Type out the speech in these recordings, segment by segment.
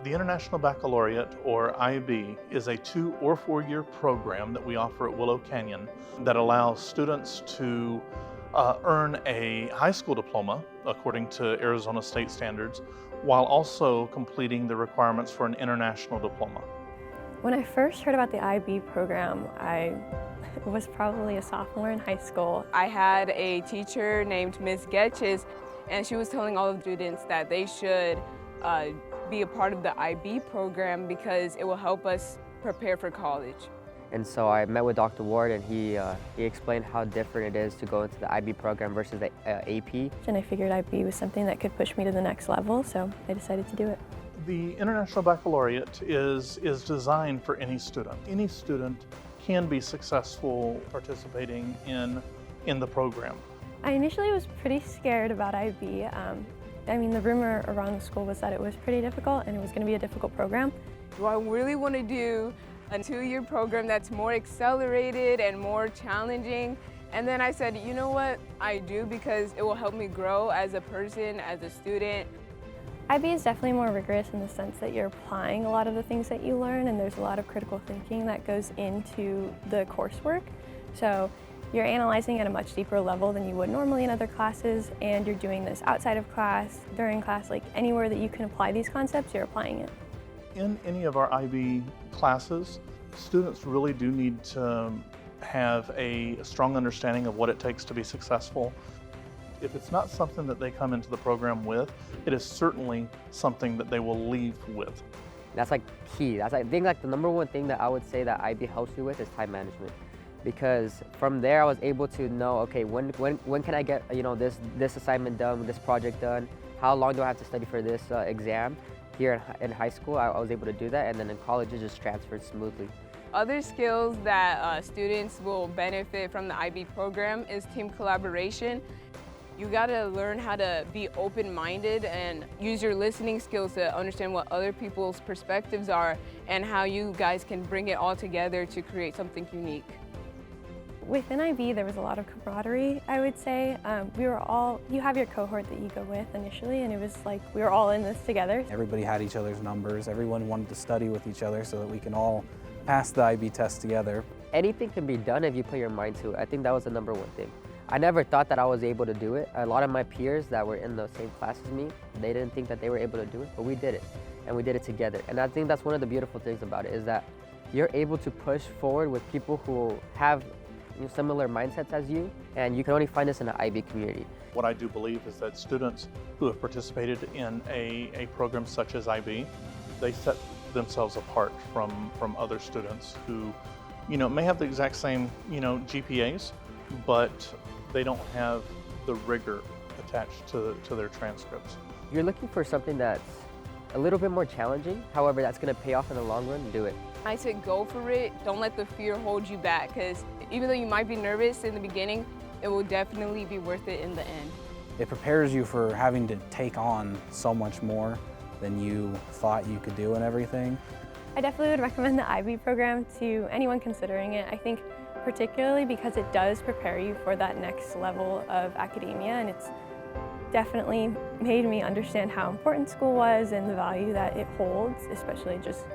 The International Baccalaureate, or IB, is a 2 or 4 year program that we offer at Willow Canyon that allows students to earn a high school diploma according to Arizona state standards, while also completing the requirements for an international diploma. When I first heard about the IB program, I was probably a sophomore in high school. I had a teacher named Ms. Getches, and she was telling all the students that they should be a part of the IB program because it will help us prepare for college. And so I met with Dr. Ward, and he explained how different it is to go into the IB program versus the AP. And I figured IB was something that could push me to the next level, so I decided to do it. The International Baccalaureate is designed for any student. Any student can be successful participating in the program. I initially was pretty scared about IB. I mean, the rumor around the school was that it was pretty difficult and it was going to be a difficult program. Do I really want to do a 2-year program that's more accelerated and more challenging? And then I said, you know what, I do, because it will help me grow as a person, as a student. IB is definitely more rigorous in the sense that you're applying a lot of the things that you learn, and there's a lot of critical thinking that goes into the coursework. So you're analyzing at a much deeper level than you would normally in other classes, and you're doing this outside of class, during class, like anywhere that you can apply these concepts, you're applying it. In any of our IB classes, students really do need to have a strong understanding of what it takes to be successful. If it's not something that they come into the program with, it is certainly something that they will leave with. That's like key. That's, I think, like the number one thing that I would say that IB helps you with is time management. Because from there I was able to know, okay, when can I get this assignment done, this project done? How long do I have to study for this exam? Here in high school, I was able to do that, and then in college it just transferred smoothly. Other skills that students will benefit from the IB program is team collaboration. You gotta learn how to be open-minded and use your listening skills to understand what other people's perspectives are and how you guys can bring it all together to create something unique. Within IB, there was a lot of camaraderie, I would say. You have your cohort that you go with initially, and it was like we were all in this together. Everybody had each other's numbers. Everyone wanted to study with each other so that we can all pass the IB test together. Anything can be done if you put your mind to it. I think that was the number one thing. I never thought that I was able to do it. A lot of my peers that were in the same class as me, they didn't think that they were able to do it, but we did it, and we did it together. And I think that's one of the beautiful things about it, is that you're able to push forward with people who have similar mindsets as you, and you can only find this in the IB community. What I do believe is that students who have participated in a program such as IB, they set themselves apart from other students who, may have the exact same, GPAs, but they don't have the rigor attached to their transcripts. You're looking for something that's a little bit more challenging, however that's going to pay off in the long run. Do it. I said go for it. Don't let the fear hold you back, because even though you might be nervous in the beginning, it will definitely be worth it in the end. It prepares you for having to take on so much more than you thought you could do and everything. I definitely would recommend the IB program to anyone considering it. I think particularly because it does prepare you for that next level of academia, and it's definitely made me understand how important school was and the value that it holds, especially just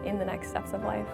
in the next steps of life.